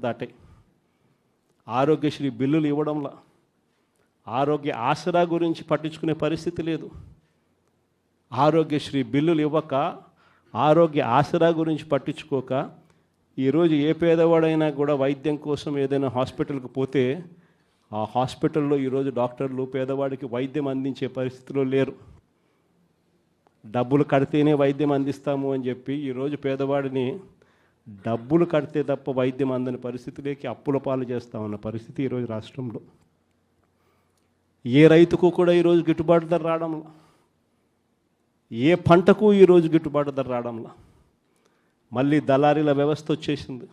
దాటాయి. ఆరోగ్యశ్రీ బిల్లులు ఇవ్వడంలా, ఆరోగ్య ఆసరా గురించి పట్టించుకునే పరిస్థితి లేదు. ఆరోగ్యశ్రీ బిల్లులు ఇవ్వక, ఆరోగ్య ఆసరా గురించి పట్టించుకోక, ఈరోజు ఏ పేదవాడైనా కూడా వైద్యం కోసం ఏదైనా హాస్పిటల్కి పోతే ఆ హాస్పిటల్లో ఈరోజు డాక్టర్లు పేదవాడికి వైద్యం అందించే పరిస్థితిలో లేరు. డబ్బులు కడితేనే వైద్యం అందిస్తాము అని చెప్పి ఈరోజు పేదవాడిని డబ్బులు కడితే తప్ప వైద్యం అందని పరిస్థితిలోకి అప్పుల పాలు చేస్తూ ఉన్న పరిస్థితి ఈరోజు రాష్ట్రంలో. ఏ రైతుకు కూడా ఈరోజు గిట్టుబాటు ధర రావడంలా, ఏ పంటకు ఈరోజు గిట్టుబాటు ధర రావడంలా. మళ్ళీ దళారీల వ్యవస్థ వచ్చేసింది.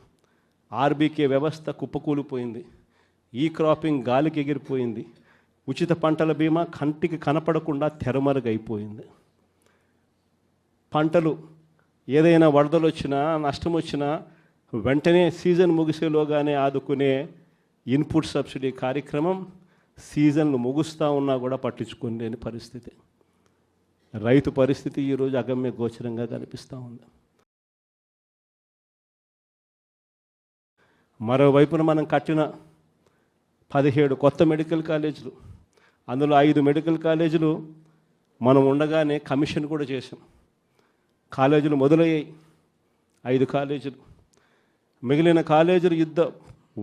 ఆర్బీకే వ్యవస్థ కుప్పకూలిపోయింది. ఈ క్రాపింగ్ గాలికి ఎగిరిపోయింది. ఉచిత పంటల బీమా కంటికి కనపడకుండా తెరమరుగైపోయింది. పంటలు ఏదైనా వరదలు వచ్చినా, నష్టం వచ్చినా వెంటనే సీజన్ ముగిసేలోగానే ఆదుకునే ఇన్పుట్ సబ్సిడీ కార్యక్రమం సీజన్లు ముగుస్తూ ఉన్నా కూడా పట్టించుకోలేని పరిస్థితి. రైతు పరిస్థితి ఈరోజు అగమ్య గోచరంగా కనిపిస్తూ ఉంది. మరోవైపున మనం కట్టిన 17 కొత్త మెడికల్ కాలేజీలు, అందులో 5 మెడికల్ కాలేజీలు మనం ఉండగానే కమిషన్ కూడా చేసాం. కాలేజీలు మొదలయ్యాయి 5 కాలేజీలు. మిగిలిన కాలేజీలు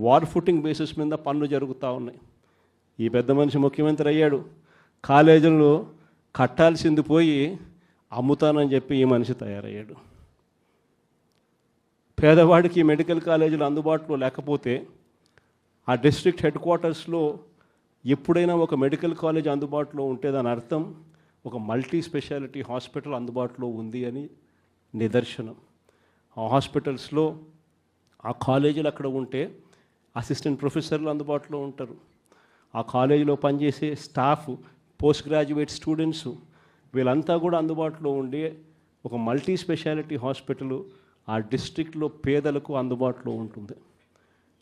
వార్ ఫుటింగ్ బేసిస్ మీద పనులు జరుగుతూ ఉన్నాయి. ఈ పెద్ద మనిషి ముఖ్యమంత్రి అయ్యాడు. కాలేజీలు కట్టాల్సింది పోయి అమ్ముతానని చెప్పి ఈ మనిషి తయారయ్యాడు. పేదవాడికి మెడికల్ కాలేజీలు అందుబాటులో లేకపోతే ఆ డిస్ట్రిక్ట్ హెడ్ క్వార్టర్స్లో ఎప్పుడైనా ఒక మెడికల్ కాలేజ్ అందుబాటులో ఉంటే దాని అర్థం ఒక మల్టీ స్పెషాలిటీ హాస్పిటల్ అందుబాటులో ఉంది అని నిదర్శనం. ఆ హాస్పిటల్స్లో ఆ కాలేజీలు అక్కడ ఉంటే అసిస్టెంట్ ప్రొఫెసర్లు అందుబాటులో ఉంటారు. ఆ కాలేజీలో పనిచేసే స్టాఫ్, పోస్ట్ గ్రాడ్యుయేట్ స్టూడెంట్స్ వీళ్ళంతా కూడా అందుబాటులో ఉండి ఒక మల్టీ స్పెషాలిటీ హాస్పిటల్ ఆ డిస్ట్రిక్ట్లో పేదలకు అందుబాటులో ఉంటుంది.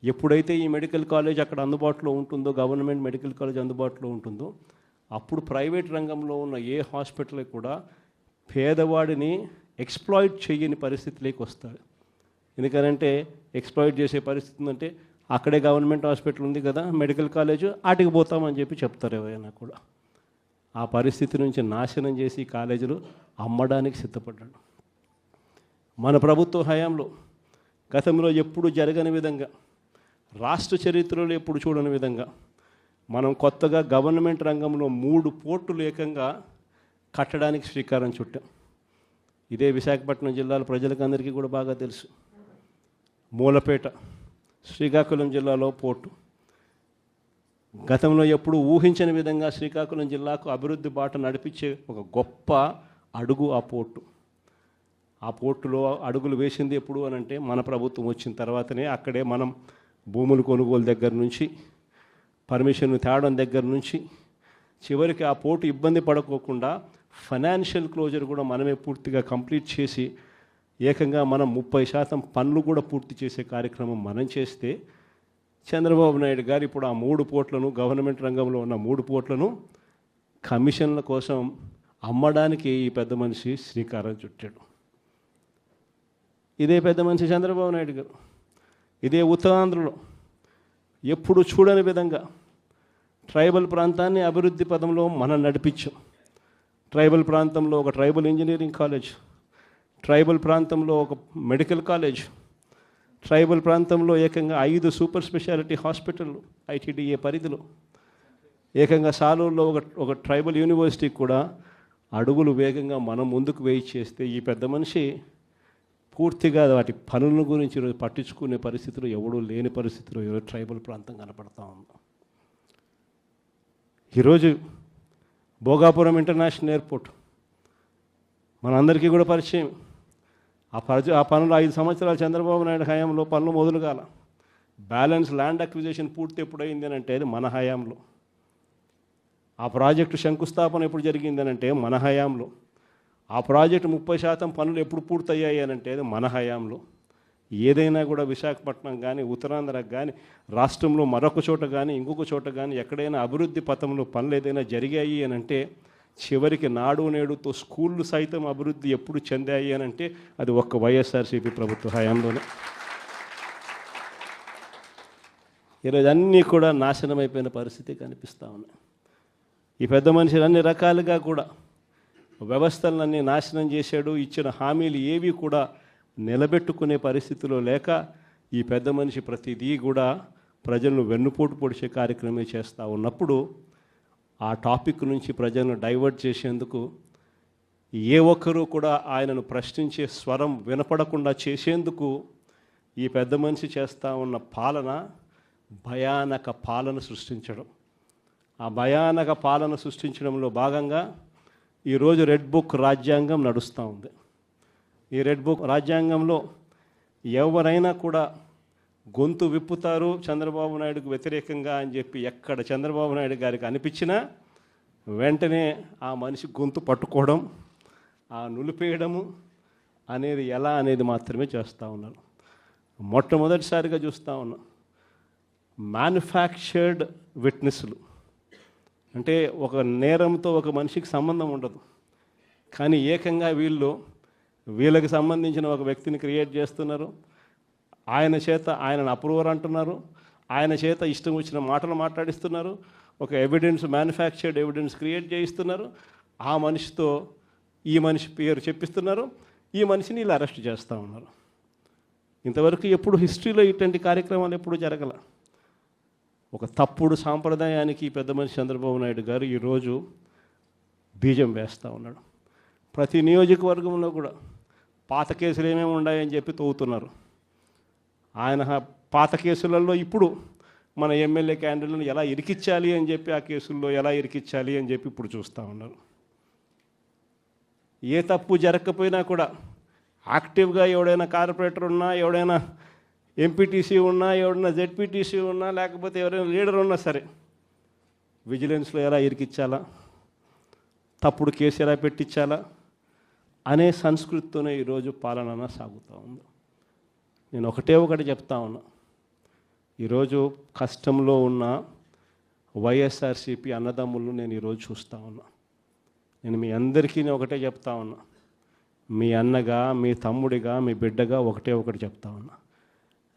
ఎప్పుడైతే ఈ మెడికల్ కాలేజ్ అక్కడ అందుబాటులో ఉంటుందో, గవర్నమెంట్ మెడికల్ కాలేజ్ అందుబాటులో ఉంటుందో, అప్పుడు ప్రైవేట్ రంగంలో ఉన్న ఏ హాస్పిటల్ కూడా పేదవాడిని ఎక్స్ప్లాయిట్ చేయని పరిస్థితిలోకి వస్తాడు. ఎందుకనంటే ఎక్స్ప్లాయిట్ చేసే పరిస్థితి అంటే అక్కడే గవర్నమెంట్ హాస్పిటల్ ఉంది కదా, మెడికల్ కాలేజ్, ఆటికి పోతామని చెప్పి చెప్తారు ఎవరైనా కూడా. ఆ పరిస్థితి నుంచి నాశనం చేసి కాలేజీలు అమ్మడానికి సిద్ధపడ్డాడు. మన ప్రభుత్వ హయాంలో గతంలో ఎప్పుడు జరగని విధంగా, రాష్ట్ర చరిత్రలో ఎప్పుడు చూడని విధంగా మనం కొత్తగా గవర్నమెంట్ రంగంలో 3 పోర్టులు ఏకంగా కట్టడానికి శ్రీకారం చుట్టాం. ఇదే విశాఖపట్నం జిల్లాల ప్రజలకు అందరికీ కూడా బాగా తెలుసు. మూలపేట, శ్రీకాకుళం జిల్లాలో పోర్టు. గతంలో ఎప్పుడు ఊహించని విధంగా శ్రీకాకుళం జిల్లాకు అభివృద్ధి బాట నడిపించే ఒక గొప్ప అడుగు ఆ పోర్టు. ఆ పోర్టులో అడుగులు వేసింది ఎప్పుడు అని అంటే మన ప్రభుత్వం వచ్చిన తర్వాతనే. అక్కడే మనం భూములు కొనుగోలు దగ్గర నుంచి, పర్మిషన్ తేవడం దగ్గర నుంచి, చివరికి ఆ పోర్టు ఇబ్బంది పడకోకుండా ఫైనాన్షియల్ క్లోజర్ కూడా మనమే పూర్తిగా కంప్లీట్ చేసి ఏకంగా మనం 30% పనులు కూడా పూర్తి చేసే కార్యక్రమం మనం చేస్తే, చంద్రబాబు నాయుడు గారు ఇప్పుడు ఆ 3 పోర్ట్లను, గవర్నమెంట్ రంగంలో ఉన్న 3 పోర్ట్లను కమిషన్ల కోసం అమ్మడానికి ఈ పెద్ద మనిషి శ్రీకారం చుట్టాడు. ఇదే పెద్ద మనిషి చంద్రబాబు నాయుడు గారు ఇదే ఉత్తరాంధ్రలో ఎప్పుడు చూడని విధంగా ట్రైబల్ ప్రాంతాన్ని అభివృద్ధి పదంలో మనం నడిపించాం. ట్రైబల్ ప్రాంతంలో ఒక ట్రైబల్ ఇంజనీరింగ్ కాలేజ్, ట్రైబల్ ప్రాంతంలో ఒక మెడికల్ కాలేజ్, ట్రైబల్ ప్రాంతంలో ఏకంగా 5 సూపర్ స్పెషాలిటీ హాస్పిటళ్ళు ఐటీడీఏ పరిధిలో, ఏకంగా సాలూరులో ఒక ట్రైబల్ యూనివర్సిటీ కూడా అడుగులు వేగంగా మనం ముందుకు వేయి చేస్తే ఈ పెద్ద మనిషి పూర్తిగా వాటి పనుల గురించి ఈరోజు పట్టించుకునే పరిస్థితులు ఎవడూ లేని పరిస్థితుల్లో ఈరోజు ట్రైబల్ ప్రాంతం కనపడతా ఉంది. ఈరోజు భోగాపురం ఇంటర్నేషనల్ ఎయిర్పోర్ట్ మనందరికీ కూడా పరిచయం. ఆ పనులు 5 సంవత్సరాలు చంద్రబాబు నాయుడు హయాంలో పనులు మొదలు కాల. బ్యాలెన్స్ ల్యాండ్ అక్విజిషన్ పూర్తి ఎప్పుడైంది అని అంటే అది మన హయాంలో. ఆ ప్రాజెక్టు శంకుస్థాపన ఎప్పుడు జరిగింది అని అంటే మన హయాంలో. ఆ ప్రాజెక్టు 30% పనులు ఎప్పుడు పూర్తయ్యాయి అని అంటే అది మన హయాంలో. ఏదైనా కూడా విశాఖపట్నం కానీ, ఉత్తరాంధ్రకు కానీ, రాష్ట్రంలో మరొక చోట కానీ, ఇంకొక చోట కానీ ఎక్కడైనా అభివృద్ధి పథంలో పనులు ఏదైనా జరిగాయి అని అంటే, చివరికి నాడు నేడుతో స్కూళ్ళు సైతం అభివృద్ధి ఎప్పుడు చెందాయి అని అంటే అది ఒక్క వైఎస్ఆర్సీపీ ప్రభుత్వ హయాంలోనే. ఈరోజు అన్నీ కూడా నాశనం అయిపోయిన పరిస్థితి కనిపిస్తూ ఉన్నాయి. ఈ పెద్ద మనిషి అన్ని రకాలుగా కూడా వ్యవస్థలన్నీ నాశనం చేశాడు. ఇచ్చిన హామీలు ఏవి కూడా నిలబెట్టుకునే పరిస్థితిలో లేక ఈ పెద్ద మనిషి ప్రతిదీ కూడా ప్రజలను వెన్నుపోటు పొడిచే కార్యక్రమమే చేస్తూ ఉన్నప్పుడు ఆ టాపిక్ నుంచి ప్రజలను డైవర్ట్ చేసేందుకు ఏ ఒక్కరూ కూడా ఆయనను ప్రశ్నించే స్వరం వినపడకుండా చేసేందుకు ఈ పెద్ద మనిషి చేస్తూ ఉన్న పాలన భయానక పాలన సృష్టించడం. ఆ భయానక పాలన సృష్టించడంలో భాగంగా ఈరోజు రెడ్ బుక్ రాజ్యాంగం నడుస్తూ ఉంది. ఈ రెడ్ బుక్ రాజ్యాంగంలో ఎవరైనా కూడా గొంతు విప్పుతారు చంద్రబాబు నాయుడుకు వ్యతిరేకంగా అని చెప్పి ఎక్కడ చంద్రబాబు నాయుడు గారికి అనిపించినా వెంటనే ఆ మనిషి గొంతు పట్టుకోవడం, ఆ నులిపేయడము అనేది ఎలా అనేది మాత్రమే చేస్తూ ఉన్నారు. మొట్టమొదటిసారిగా చూస్తూ ఉన్నాం మ్యానుఫ్యాక్చర్డ్ విట్నెస్లు. అంటే ఒక నేరంతో ఒక మనిషికి సంబంధం ఉండదు, కానీ ఏకంగా వీళ్ళకి సంబంధించిన ఒక వ్యక్తిని క్రియేట్ చేస్తున్నారు. ఆయన చేత ఆయనను అప్రూవర్ అంటున్నారు, ఆయన చేత ఇష్టం వచ్చిన మాటలు మాట్లాడిస్తున్నారు, ఒక ఎవిడెన్స్ మ్యానుఫ్యాక్చర్డ్ ఎవిడెన్స్ క్రియేట్ చేయిస్తున్నారు. ఆ మనిషితో ఈ మనిషి పేరు చెప్పిస్తున్నారు, ఈ మనిషిని ఇలా అరెస్ట్ చేస్తూ ఉన్నారు. ఇంతవరకు ఎప్పుడు హిస్టరీలో ఇటువంటి కార్యక్రమాలు ఎప్పుడు జరగల. ఒక తప్పుడు సాంప్రదాయానికి పెద్ద మనిషి చంద్రబాబు నాయుడు గారు ఈరోజు బీజం వేస్తూ ఉన్నాడు. ప్రతి నియోజకవర్గంలో కూడా పాత కేసులు ఏమేమి ఉన్నాయని చెప్పి తవ్వుతున్నారు. ఆయన పాత కేసులలో ఇప్పుడు మన ఎమ్మెల్యే క్యాండిడేట్లను ఎలా ఇరికించాలి అని చెప్పి, ఆ కేసుల్లో ఎలా ఇరికించాలి అని చెప్పి ఇప్పుడు చూస్తూ ఉన్నారు. ఏ తప్పు జరగకపోయినా కూడా యాక్టివ్గా ఎవడైనా కార్పొరేటర్ ఉన్నా, ఎవడైనా ఎంపీటీసీ ఉన్నా, ఎవడైనా జెడ్పీటీసీ ఉన్నా, లేకపోతే ఎవరైనా లీడర్ ఉన్నా సరే విజిలెన్స్లో ఎలా ఇరికించాలా, తప్పుడు కేసు ఎలా పెట్టించాలా అనే సంస్కృతితోనే ఈరోజు పాలన సాగుతూ ఉంది. నేను ఒకటి చెప్తా ఉన్నా, ఈరోజు కష్టంలో ఉన్న వైఎస్ఆర్సీపీ అన్నదమ్ములను నేను ఈరోజు చూస్తూ ఉన్నా. నేను మీ అందరికీ ఒకటే చెప్తా ఉన్నా, మీ అన్నగా, మీ తమ్ముడిగా, మీ బిడ్డగా ఒకటి చెప్తా ఉన్నా.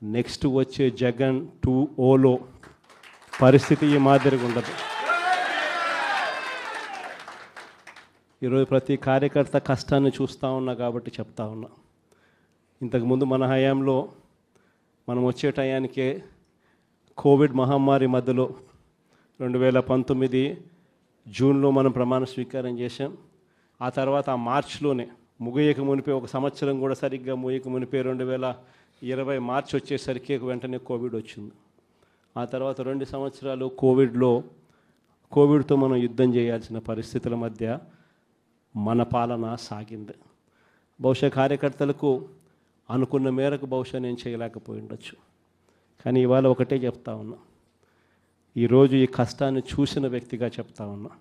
నెక్స్ట్ వచ్చే జగన్ 2.0లో పరిస్థితి ఈ మాదిరిగా ఉండదు. ఈరోజు ప్రతి కార్యకర్త కష్టాన్ని చూస్తూ ఉన్నా కాబట్టి చెప్తా ఉన్నా. ఇంతకుముందు మన హయాంలో మనం వచ్చే టయానికే కోవిడ్ మహమ్మారి మధ్యలో 2019 జూన్లో మనం ప్రమాణ స్వీకారం చేశాం. ఆ తర్వాత ఆ మార్చిలోనే ముగియక మునిపే, ఒక సంవత్సరం కూడా సరిగ్గా ముగియక మునిపే 2020 మార్చి వచ్చేసరికి వెంటనే కోవిడ్ వచ్చింది. ఆ తర్వాత 2 సంవత్సరాలు కోవిడ్తో మనం యుద్ధం చేయాల్సిన పరిస్థితుల మధ్య మన పాలన సాగింది. బహుశా కార్యకర్తలకు అనుకున్న మేరకు బహుశా నేను చేయలేకపోయి ఉండొచ్చు, కానీ ఇవాళ ఒకటే చెప్తా ఉన్నా. ఈరోజు ఈ కష్టాన్ని చూసిన వ్యక్తిగా చెప్తా ఉన్నా,